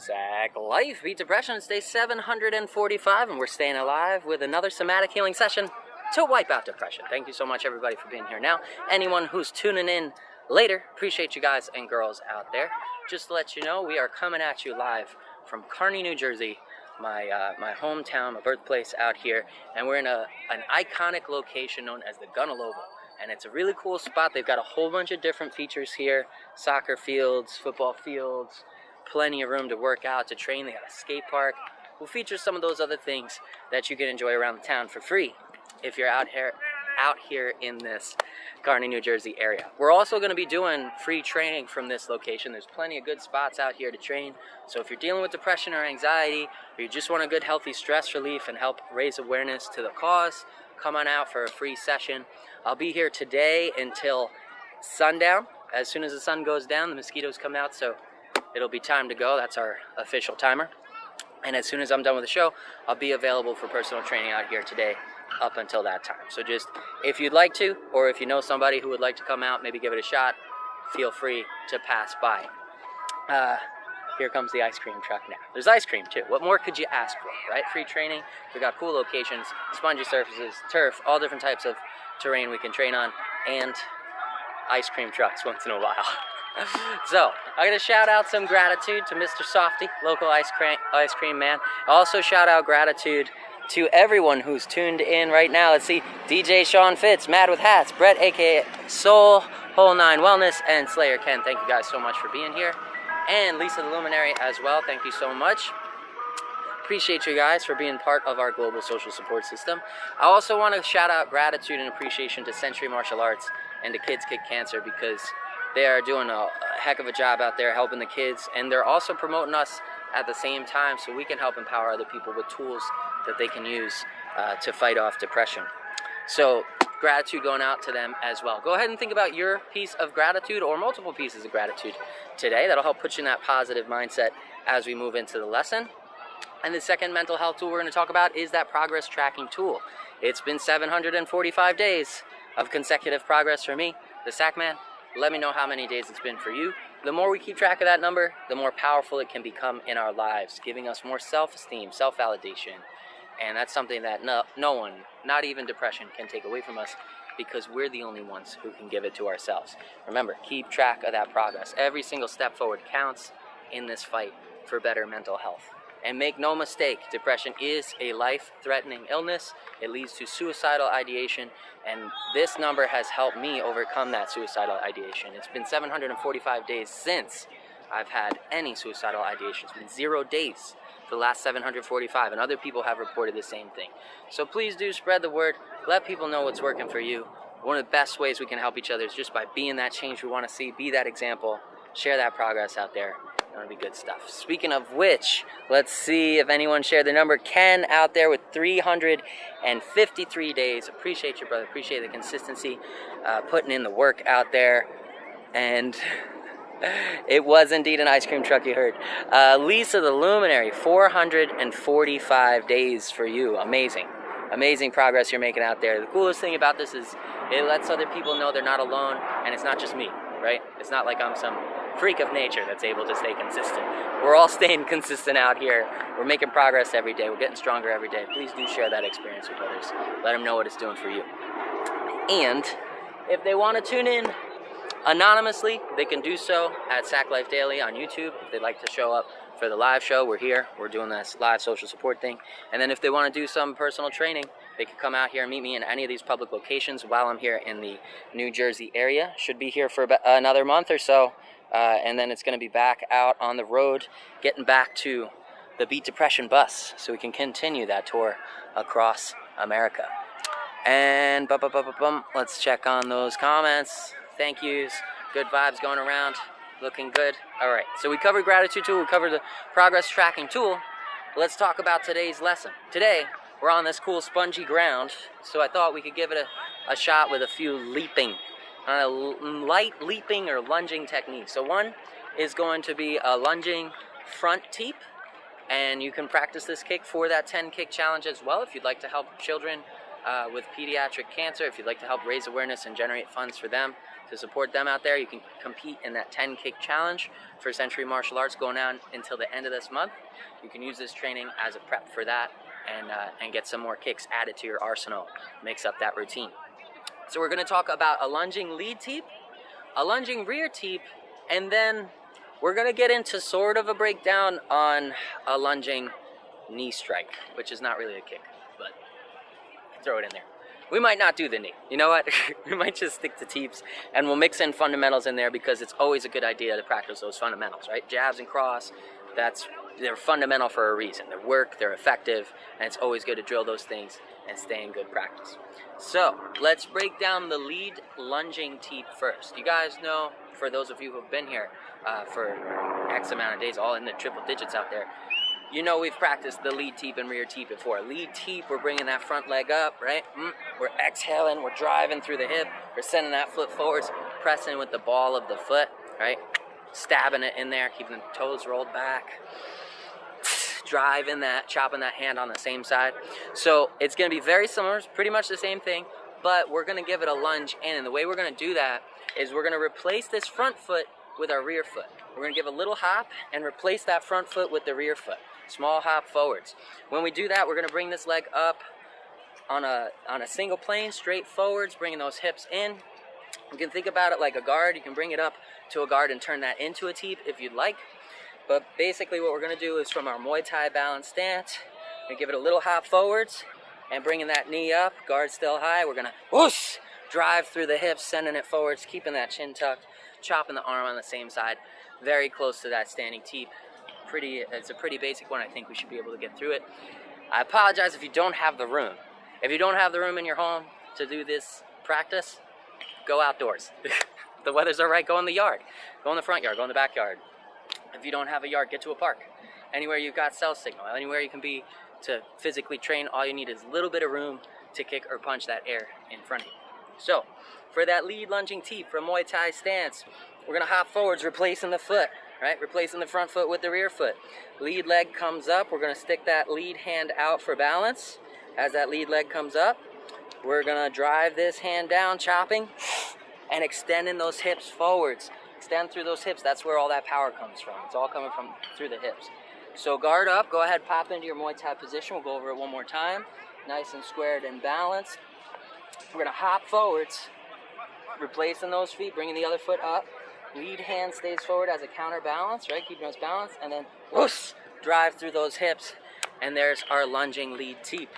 Sack Life Beat Depression. It's day 745, and we're staying alive with another somatic healing session to wipe out depression. Thank you so much, everybody, for being here now. Anyone who's tuning in later, appreciate you guys and girls out there. Just to let you know, we are coming at you live from Kearney, New Jersey, my hometown, my birthplace out here, and we're in an iconic location known as the Gunnell Oval. And it's a really cool spot. They've got a whole bunch of different features here: soccer fields, football fields, plenty of room to work out, to train. They got a skate park. We'll feature some of those other things that you can enjoy around the town for free if you're out here in this Kearney, New Jersey area. We're also going to be doing free training from this location. There's plenty of good spots out here to train. So if you're dealing with depression or anxiety, or you just want a good healthy stress relief and help raise awareness to the cause, come on out for a free session. I'll be here today until sundown. As soon as the sun goes down, the mosquitoes come out, so it'll be time to go. That's our official timer. And as soon as I'm done with the show, I'll be available for personal training out here today up until that time. So just, if you'd like to, or if you know somebody who would like to come out, maybe give it a shot, feel free to pass by. Here comes the ice cream truck now. There's ice cream too. What more could you ask for, right? Free training. We got cool locations, spongy surfaces, turf, all different types of terrain we can train on, and ice cream trucks once in a while. So, I'm going to shout out some gratitude to Mr. Softy, local ice cream man. Also shout out gratitude to everyone who's tuned in right now. Let's see, DJ Sean Fitz, Mad with Hats, Brett aka Soul, Whole 9 Wellness, and Slayer Ken. Thank you guys so much for being here. And Lisa the Luminary as well, thank you so much. Appreciate you guys for being part of our global social support system. I also want to shout out gratitude and appreciation to Century Martial Arts and to Kids Kick Cancer, because they are doing a heck of a job out there helping the kids, and they're also promoting us at the same time so we can help empower other people with tools that they can use to fight off depression. So gratitude going out to them as well. Go ahead and think about your piece of gratitude or multiple pieces of gratitude today. That'll help put you in that positive mindset as we move into the lesson. And the second mental health tool we're going to talk about is that progress tracking tool. It's been 745 days of consecutive progress for me, the Sack Man. Let me know how many days it's been for you. The more we keep track of that number, the more powerful it can become in our lives, giving us more self-esteem, self-validation. And that's something that no one, not even depression, can take away from us, because we're the only ones who can give it to ourselves. Remember, keep track of that progress. Every single step forward counts in this fight for better mental health. And make no mistake, depression is a life-threatening illness. It leads to suicidal ideation, and this number has helped me overcome that suicidal ideation. It's been 745 days since I've had any suicidal ideation. It's been 0 days for the last 745, and other people have reported the same thing. So please do spread the word. Let people know what's working for you. One of the best ways we can help each other is just by being that change we want to see, be that example, share that progress out there. That'll be good stuff. Speaking of which, let's see if anyone shared the number. Ken out there with 353 days. Appreciate you, brother. Appreciate the consistency, putting in the work out there. And it was indeed an ice cream truck, you heard. Lisa the Luminary, 445 days for you. Amazing. Amazing progress you're making out there. The coolest thing about this is it lets other people know they're not alone, and it's not just me, right? It's not like I'm some freak of nature that's able to stay consistent. We're all staying consistent out here. We're making progress every day. We're getting stronger every day. Please do share that experience with others. Let them know what it's doing for you. And if they want to tune in anonymously, they can do so at Sack Life Daily on YouTube. If they'd like to show up for the live show, we're here. We're doing this live social support thing. And then if they want to do some personal training, they can come out here and meet me in any of these public locations while I'm here in the New Jersey area. Should be here for about another month or so. And then it's going to be back out on the road, getting back to the Beat Depression bus so we can continue that tour across America. And let's check on those comments. Thank yous. Good vibes going around. Looking good. All right. So we covered gratitude tool. We covered the progress tracking tool. Let's talk about today's lesson. Today, we're on this cool spongy ground, so I thought we could give it a shot with a few leaping. Light leaping or lunging techniques. So one is going to be a lunging front teep, and you can practice this kick for that 10 kick challenge as well if you'd like to help children with pediatric cancer, if you'd like to help raise awareness and generate funds for them to support them out there. You can compete in that 10 kick challenge for Century Martial Arts going on until the end of this month. You can use this training as a prep for that and get some more kicks added to your arsenal, mix up that routine. So we're going to talk about a lunging lead teep, a lunging rear teep, and then we're going to get into sort of a breakdown on a lunging knee strike, which is not really a kick, but throw it in there. We might not do the knee. You know what? We might just stick to teeps, and we'll mix in fundamentals in there because it's always a good idea to practice those fundamentals, right? Jabs and cross, they're fundamental for a reason. They work, they're effective, and it's always good to drill those things and stay in good practice. So let's break down the lead lunging teep first. You guys know, for those of you who have been here for X amount of days, all in the triple digits out there, you know we've practiced the lead teep and rear teep before. Lead teep, we're bringing that front leg up, right? We're exhaling, we're driving through the hip, we're sending that foot forwards, pressing with the ball of the foot, right? Stabbing it in there, keeping the toes rolled back, driving that, chopping that hand on the same side. So it's going to be very similar, it's pretty much the same thing, but we're going to give it a lunge in, and the way we're going to do that is we're going to replace this front foot with our rear foot. We're going to give a little hop and replace that front foot with the rear foot. Small hop forwards. When we do that, we're going to bring this leg up on a single plane, straight forwards, bringing those hips in. You can think about it like a guard. You can bring it up to a guard and turn that into a teep if you'd like. But basically what we're going to do is from our Muay Thai balance stance, we give it a little hop forwards and bringing that knee up, guard still high. We're going to whoosh, drive through the hips, sending it forwards, keeping that chin tucked, chopping the arm on the same side, very close to that standing teep. It's a pretty basic one. I think we should be able to get through it. I apologize if you don't have the room. If you don't have the room in your home to do this practice, go outdoors. If the weather's all right, go in the yard. Go in the front yard, go in the backyard. If you don't have a yard, get to a park. Anywhere you've got cell signal, anywhere you can be to physically train, all you need is a little bit of room to kick or punch that air in front of you. So, for that lead lunging teep from Muay Thai stance, we're going to hop forwards, replacing the foot. Right, replacing the front foot with the rear foot. Lead leg comes up. We're going to stick that lead hand out for balance. As that lead leg comes up, we're going to drive this hand down, chopping, and extending those hips forwards. Extend through those hips. That's where all that power comes from. It's all coming from through the hips. So guard up. Go ahead, pop into your Muay Thai position. We'll go over it one more time. Nice and squared and balanced. We're going to hop forwards, replacing those feet, bringing the other foot up. Lead hand stays forward as a counterbalance, right? Keeping us balanced, and then whoosh, drive through those hips, and there's our lunging lead teep.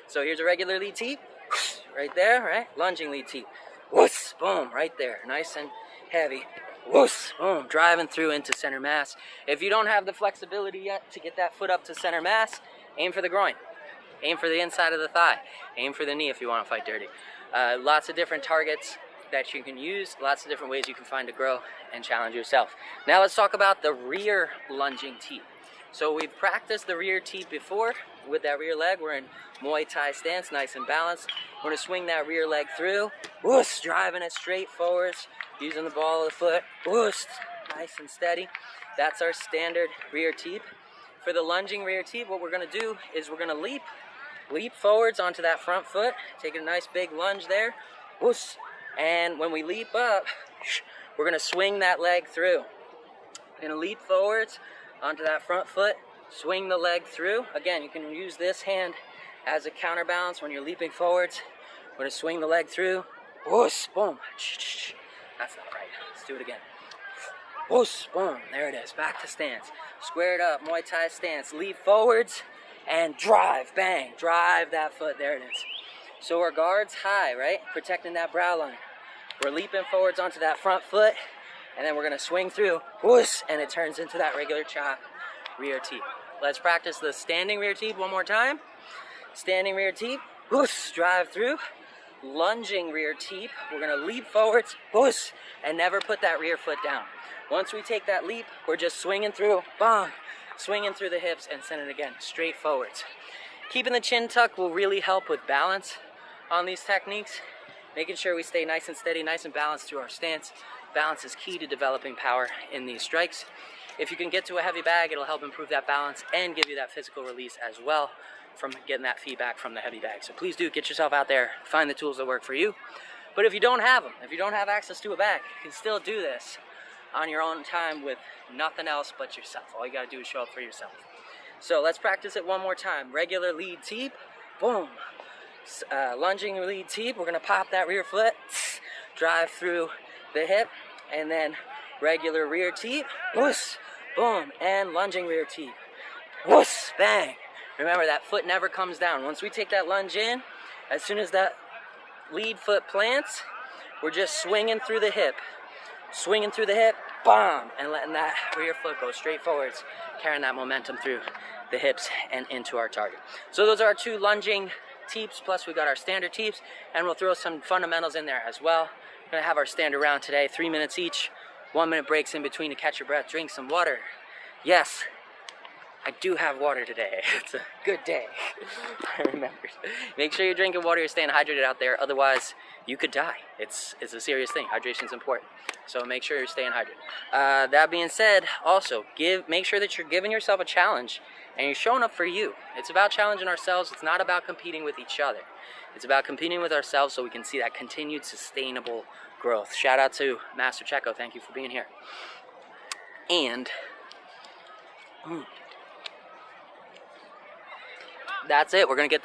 So here's a regular lead teep, whoosh, right there, right? Lunging lead teep, whoosh, boom, right there, nice and heavy, whoosh, boom, driving through into center mass. If you don't have the flexibility yet to get that foot up to center mass, aim for the groin, aim for the inside of the thigh, aim for the knee if you want to fight dirty. Lots of different targets that you can use, lots of different ways you can find to grow and challenge yourself. Now let's talk about the rear lunging teep. So we've practiced the rear teep before with that rear leg. We're in Muay Thai stance, nice and balanced. We're going to swing that rear leg through, whoosh, driving it straight forwards, using the ball of the foot, whoosh, nice and steady. That's our standard rear teep. For the lunging rear teep, what we're going to do is we're going to leap forwards onto that front foot, taking a nice big lunge there, whoosh. And when we leap up, we're going to swing that leg through. We're going to leap forwards onto that front foot, swing the leg through. Again, you can use this hand as a counterbalance when you're leaping forwards. We're going to swing the leg through. Whoosh, boom. That's not right. Let's do it again. Whoosh, boom. There it is. Back to stance. Squared up, Muay Thai stance. Leap forwards and drive. Bang. Drive that foot. There it is. So our guard's high, right? Protecting that brow line. We're leaping forwards onto that front foot, and then we're going to swing through, whoosh, and it turns into that regular chop rear teep. Let's practice the standing rear teep one more time. Standing rear teep, whoosh, drive through. Lunging rear teep, we're going to leap forwards, whoosh, and never put that rear foot down. Once we take that leap, we're just swinging through, bang, swinging through the hips and send it again, straight forwards. Keeping the chin tucked will really help with balance on these techniques, making sure we stay nice and steady, nice and balanced through our stance. Balance is key to developing power in these strikes. If you can get to a heavy bag, it'll help improve that balance and give you that physical release as well from getting that feedback from the heavy bag. So please do get yourself out there, find the tools that work for you. But if you don't have them, if you don't have access to a bag, you can still do this on your own time with nothing else but yourself. All you gotta do is show up for yourself. So let's practice it one more time. Regular lead teep, boom. Lunging lead teep, we're gonna pop that rear foot, drive through the hip, and then regular rear teep, whoosh, boom, and lunging rear teep, whoosh, bang. Remember, that foot never comes down. Once we take that lunge in, as soon as that lead foot plants, we're just swinging through the hip, bomb, and letting that rear foot go straight forwards, carrying that momentum through the hips and into our target. So those are our 2 lunging teeps, plus we got our standard teeps, and we'll throw some fundamentals in there as well. We're gonna have our standard round today, 3 minutes each, 1 minute breaks in between to catch your breath, drink some water. Yes, I do have water today. It's a good day. I remember. Make sure you're drinking water, you're staying hydrated out there, otherwise you could die. It's a serious thing. Hydration's important. So make sure you're staying hydrated. That being said, also make sure that you're giving yourself a challenge and you're showing up for you. It's about challenging ourselves. It's not about competing with each other. It's about competing with ourselves so we can see that continued sustainable growth. Shout out to Master Checo. Thank you for being here. And that's it. We're going to get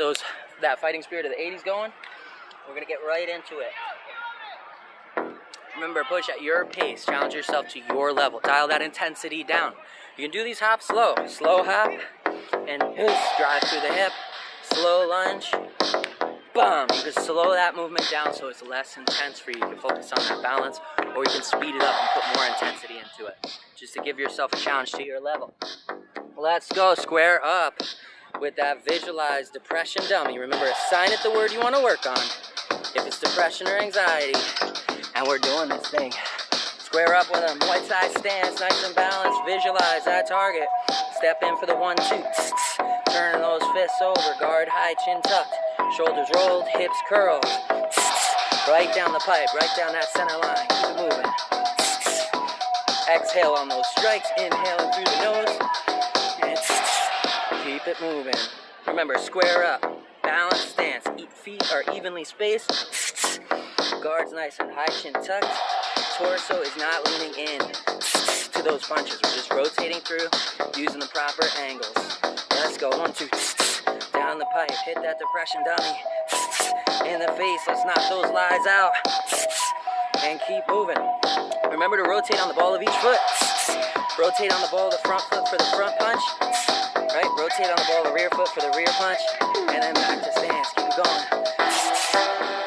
that fighting spirit of the 80s going. We're going to get right into it. Remember, push at your pace. Challenge yourself to your level. Dial that intensity down. You can do these hops slow. Slow hop and drive through the hip. Slow lunge. Boom. You can slow that movement down so it's less intense for you. You can focus on that balance, or you can speed it up and put more intensity into it, just to give yourself a challenge to your level. Let's go. Square up with that visualized depression dummy. Remember, assign it the word you want to work on. If it's depression or anxiety, and we're doing this thing. Square up with them. White side stance, nice and balanced. Visualize that target. Step in for the 1-2. Turn those fists over. Guard high, chin tucked. Shoulders rolled, hips curled. Right down the pipe, right down that center line. Keep it moving. Exhale on those strikes. Inhaling through the nose. And keep it moving. Remember, square up. Balanced stance. Feet are evenly spaced. Guards nice and high, chin tucked. Torso is not leaning in to those punches. We're just rotating through, using the proper angles. Let's go. 1-2. Down the pipe. Hit that depression dummy. In the face. Let's knock those lies out. And keep moving. Remember to rotate on the ball of each foot. Rotate on the ball of the front foot for the front punch. Right? Rotate on the ball of the rear foot for the rear punch. And then back to stance. Keep it going.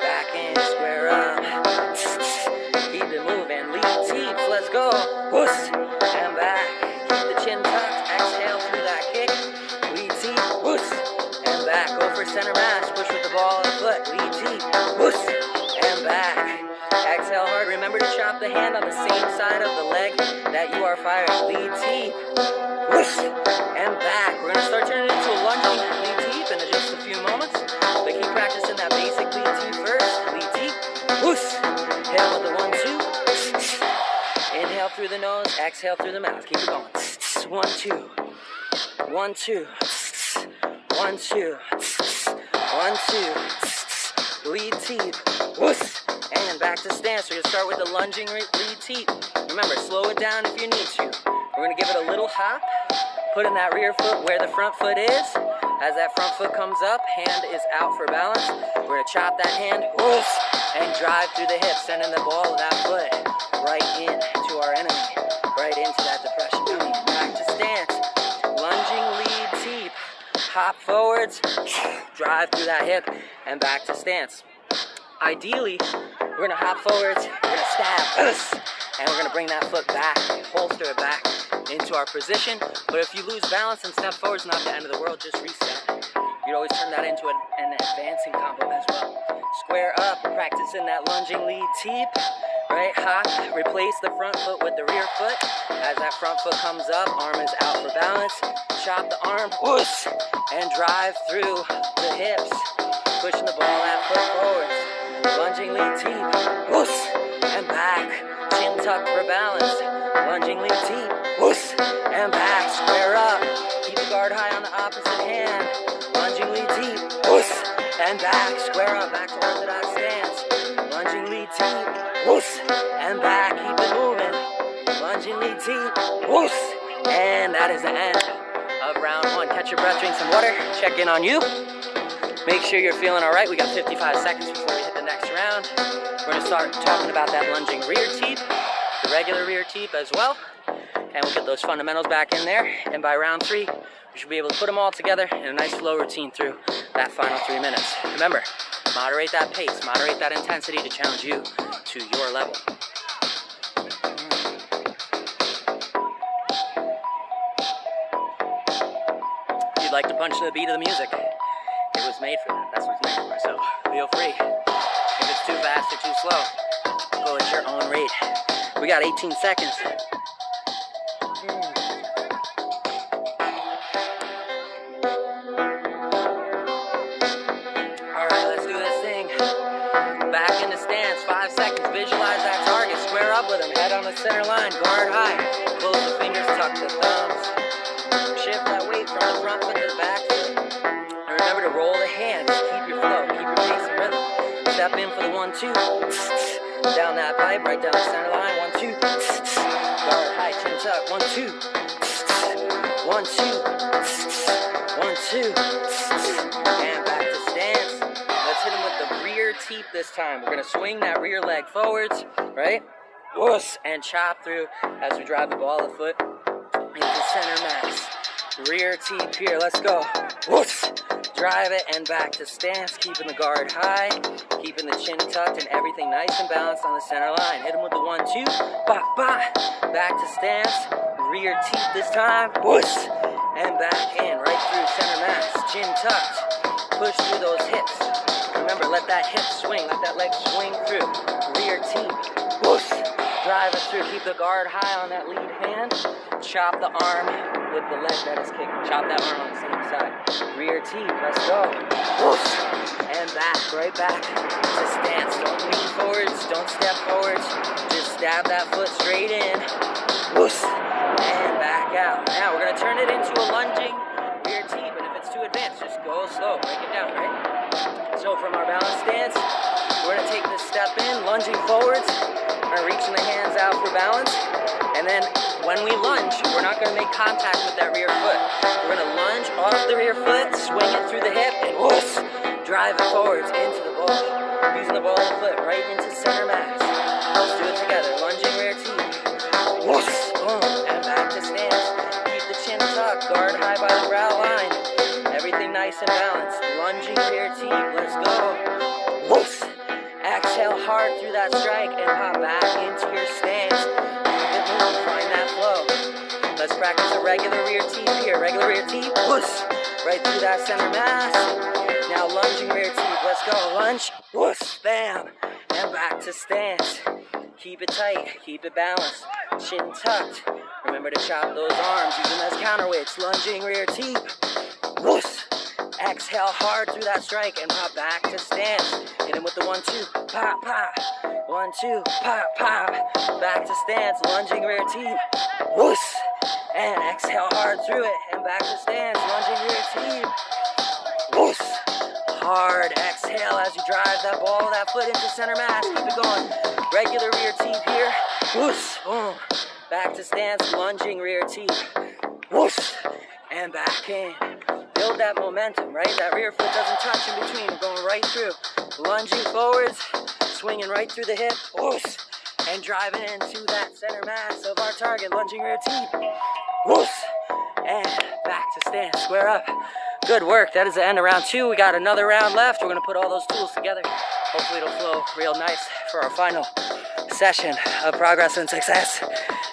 Back in. Square up. Keep it moving. Lead teeps. Let's go. Whoosh. And back. Keep the chin tucked. Exhale through that kick. Lead teep. Whoosh. And back. Go for center mash. Push with the ball of the foot. Lead teep. Whoosh. And back. Exhale hard. Remember to chop the hand on the same side of the leg that you are firing. Lead teep. Whoosh. And back. We're going to start turning it into a lunging lead teep in just a few moments. But keep practicing that basic lead teep first. Lead teep. Whoosh. Inhale with the 1-2. Inhale through the nose. Exhale through the mouth. Keep it going. 1-2. 1-2. 1-2. 1-2. Lead teep. Whoosh. And back to stance. We're going to start with the lunging lead teep. Remember, slow it down if you need to. We're going to give it a little hop. Putting that rear foot where the front foot is. As that front foot comes up, hand is out for balance. We're going to chop that hand, whoosh, and drive through the hips, sending the ball of that foot right into our enemy. Right into that depression dummy. Back to stance. Lunging lead teep. Hop forwards, drive through that hip, and back to stance. Ideally, we're going to hop forwards, we're going to stab, and we're going to bring that foot back, holster it back into our position. But if you lose balance and step forward, it's not the end of the world, just reset. You'd always turn that into an advancing combo as well. Square up, practicing that lunging lead teep, right? Hop, replace the front foot with the rear foot. As that front foot comes up, arm is out for balance. Chop the arm, whoosh, and drive through the hips, pushing the ball that foot forwards. Lunging lead teep, whoosh, and back. Chin tuck for balance. Lunging lead teep, whoosh, and back. Square up. Keep the guard high on the opposite hand. Lunging lead teep, whoosh, and back. Square up. Back to orthodox stance. Lunging lead lead teep, whoosh, and back, keep it moving. Lunging lead teep, whoosh, and that is the end of round 1. Catch your breath, drink some water, check in on you. Make sure you're feeling all right. We got 55 seconds before we hit the next round. We're gonna start talking about that lunging rear teep, the regular rear teep as well, and we'll get those fundamentals back in there. And by round 3, we should be able to put them all together in a nice flow routine through that final 3 minutes. Remember, moderate that pace, moderate that intensity to challenge you to your level. If you'd like to punch to the beat of the music, it was made for that. That's what it's made for, so feel free. If it's too fast or too slow, go at your own rate. We got 18 seconds. Alright, let's do this thing. Back into stance, 5 seconds. Visualize that target. Square up with them. Head on the center line. Guard high. Close the fingers, tuck the thumbs. Shift that weight from the front foot to the back foot. And remember to roll the hands. Keep your flow. Keep your pace and rhythm. Step in for the 1-2. Down that pipe, right down the center line. 1-2. Guard high, chin tuck. 1-2. 1-2. 1-2. And back to stance. Let's hit him with the rear teep this time. We're gonna swing that rear leg forwards, right? Whoosh, and chop through as we drive the ball of the foot into center mass. Rear teep here, let's go. Whoosh, drive it and back to stance, keeping the guard high, keeping the chin tucked and everything nice and balanced on the center line. Hit him with the 1-2, ba, ba. Back to stance, rear teep this time, whoosh, and back in, right through center mass, chin tucked, push through those hips. Remember, let that hip swing, let that leg swing through. Rear teep, whoosh, drive it through, keep the guard high on that lead hand, chop the arm with the leg that is kicking. Chop that arm on the same side. Rear teep, let's go. Whoosh, and back, right back to stance. Don't lean forwards, don't step forwards. Just stab that foot straight in. Whoosh, and back out. Now we're gonna turn it into a lunging rear teep, and if it's too advanced, just go slow, break it down, right? So from our balance stance, we're gonna take this step in, lunging forwards. We're reaching the hands out for balance. And then when we lunge, we're not going to make contact with that rear foot. We're going to lunge off the rear foot, swing it through the hip, and whoosh, drive it forwards into the ball. Using the ball of the foot right into center mass. Let's do it together. Lunging rear teep. Whoosh, boom, and back to stance. Keep the chin tucked, guard high by the brow line. Everything nice and balanced. Lunging rear teep. Let's go. Whoosh. Exhale hard through that strike and pop back into your stance. Find that flow. Let's practice a regular rear teep here. Regular rear teep, whoosh, right through that center mass. Now lunging rear teep, let's go. Lunge, whoosh, bam, and back to stance. Keep it tight, keep it balanced, chin tucked. Remember to chop those arms, use them as counterweights. Lunging rear teep, whoosh. Exhale hard through that strike and pop back to stance. Hit him with the 1-2, pop, pop. 1-2, pop, pop. Back to stance, lunging rear teep. Whoosh. And exhale hard through it and back to stance, lunging rear teep. Whoosh. Hard exhale as you drive that ball, that foot into center mass. Keep it going. Regular rear teep here. Whoosh. Boom. Back to stance, lunging rear teep. Whoosh. And back in. Build that momentum, right? That rear foot doesn't touch in between. We're going right through. Lunging forwards, swinging right through the hip, whoosh, and driving into that center mass of our target. Lunging rear teep, whoosh, and back to stance. Square up. Good work. That is the end of round 2. We got another round left. We're going to put all those tools together. Hopefully it'll flow real nice for our final session of progress and success.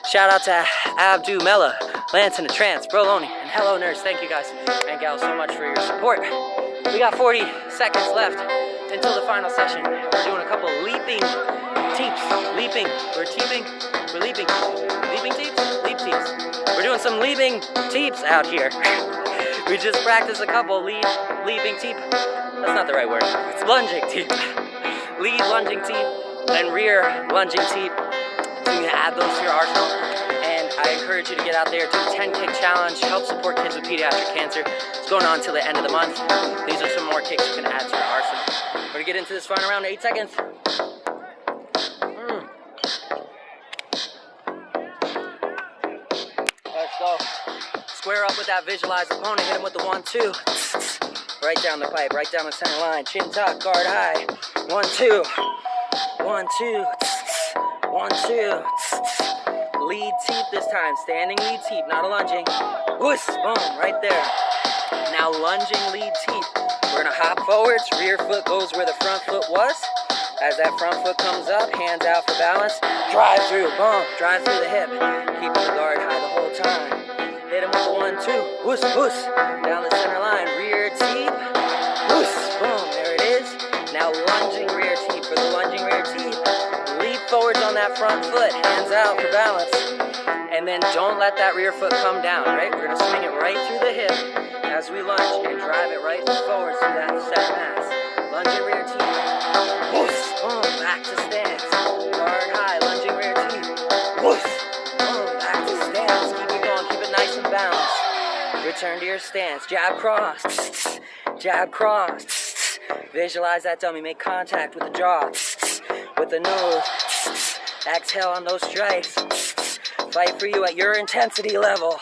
Shout out to Abdu Mella, Lance in the Trance, Bro Loney, and Hello Nurse. Thank you guys and gals so much for your support. We got 40 seconds left until the final session. We're doing a couple leaping teeps. Leaping. We're teeping. We're leaping. Leaping teeps? Leap teeps. We're doing some leaping teeps out here. We just practiced a couple leaping teep. That's not the right word. It's lunging teep. Lead lunging teep and rear lunging teep. So you can add those to your arsenal. And I encourage you to get out there, do a 10-kick challenge, help support kids with pediatric cancer. It's going on till the end of the month. These are some more kicks you can add to your arsenal. We're gonna get into this final round in 8 seconds. go. Square up with that visualized opponent. Hit him with the 1-2. Right down the pipe, right down the center line. Chin tuck, guard high. 1-2. 1-2. 1-2. Lead teep this time. Standing lead teep, not a lunging. Whoosh, boom, right there. Now lunging lead teep. We're gonna hop forwards. Rear foot goes where the front foot was. As that front foot comes up, hands out for balance. Drive through, boom, drive through the hip. Keeping the guard high the whole time. Hit him with the 1-2. Whoosh, whoosh. Down the center line. Rear teep. Whoosh, boom, there it is. Now lunging rear teep. For the lunging rear teep, leap forwards on that front foot. Hands out for balance. And then don't let that rear foot come down, right? We're gonna swing it right through the hip as we lunge and drive it right forwards through that set mass. Lunging rear teep. Whoosh, boom, back to stance. Guard high, lunging rear teep. Whoosh, boom, back to stance. Keep it going, keep it nice and balanced. Return to your stance. Jab cross. Jab cross. Visualize that dummy. Make contact with the jaw. With the nose. Exhale on those strikes. Fight for you at your intensity level.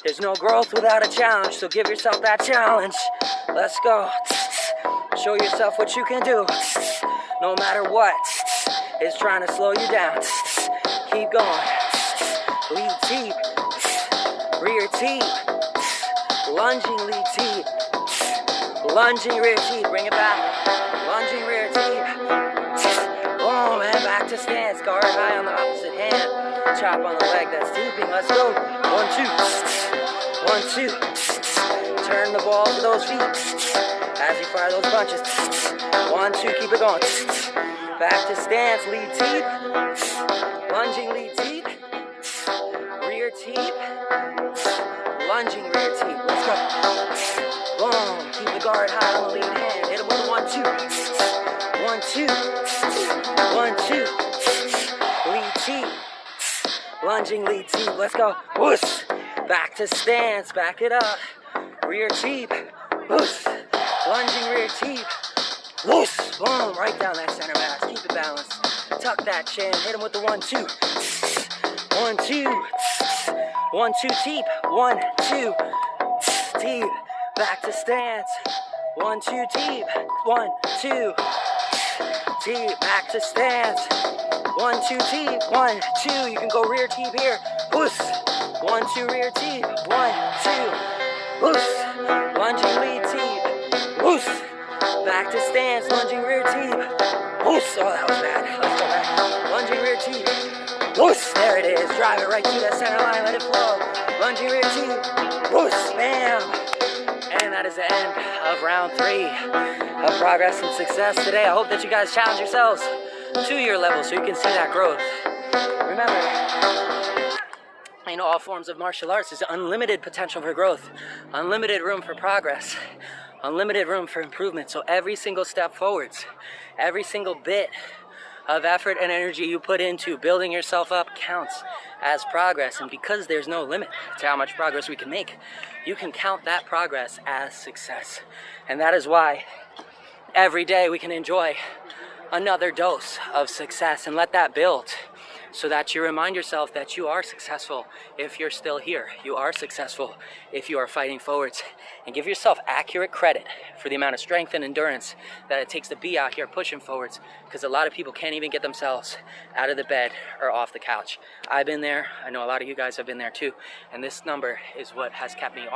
There's no growth without a challenge, so give yourself that challenge. Let's go. Show yourself what you can do. No matter what is trying to slow you down. Keep going. Lead teep. Rear teep. Lunging lead teep. Lunging rear teep. Bring it back. Lunging rear teep. Boom, and back to stance. Guard high on the opposite hand. Chop on the leg that's teeping. Let's go. 1-2. 1-2. Turn the ball to those feet as you fire those punches. 1-2. Keep it going. Back to stance. Lead teep. Lunging lead teep. Rear teep. Lunging rear teep. Let's go. Boom. Keep the guard high on the lead hand. Hit him with a 1-2. 1-2. 1-2. Lead teep. Lunging lead teep. Let's go. Whoosh. Back to stance. Back it up. Rear teep. Whoosh. Lunging rear teep. Whoosh. Boom. Right down that center mass. Keep it balanced. Tuck that chin. Hit him with the 1-2. 1-2. 1-2 teep. 1-2. Teep. Back to stance. 1-2 teep. 1-2. Teep. Back to stance. 1-2 teep. 1-2. You can go rear teep here. Whoosh. 1-2 rear teep. 1-2. Whoosh. Lunging lead teep. Whoosh. Back to stance. Lunging rear teep. Whoosh. Oh, that was bad. Let's go back. Lunging rear teep. Whoosh. There it is. Drive it right through that center line. Let it flow. Lunging rear teep. Whoosh. Bam. And that is the end of round 3 of progress and success today. I hope that you guys challenge yourselves to your level so you can see that growth. Remember, all forms of martial arts is unlimited potential for growth, unlimited room for progress, unlimited room for improvement. So every single step forwards, every single bit of effort and energy you put into building yourself up counts as progress. And because there's no limit to how much progress we can make, you can count that progress as success. And that is why every day we can enjoy another dose of success and let that build, so that you remind yourself that you are successful if you're still here. You are successful if you are fighting forwards. And give yourself accurate credit for the amount of strength and endurance that it takes to be out here pushing forwards, because a lot of people can't even get themselves out of the bed or off the couch. I've been there. I know a lot of you guys have been there too. And this number is what has kept me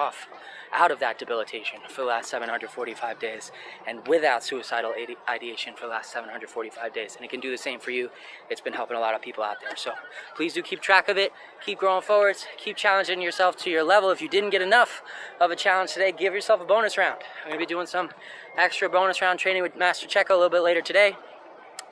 out of that debilitation for the last 745 days and without suicidal ideation for the last 745 days. And it can do the same for you. It's been helping a lot of people out there. So please do keep track of it. Keep growing forwards. Keep challenging yourself to your level. If you didn't get enough of a challenge today, give yourself a bonus round. I'm going to be doing some extra bonus round training with Master Checo a little bit later today.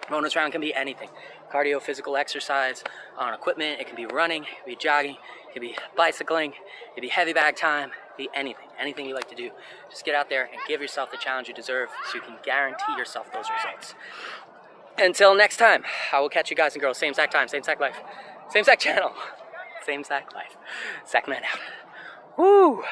Bonus round can be anything. Cardio, physical exercise on equipment. It can be running, it can be jogging, it can be bicycling, it can be heavy bag time, it can be anything you like to do. Just get out there and give yourself the challenge you deserve so you can guarantee yourself those results. Until next time, I will catch you guys and girls. Same exact time, same exact life, same exact channel, same exact life. Sack man out. Woo!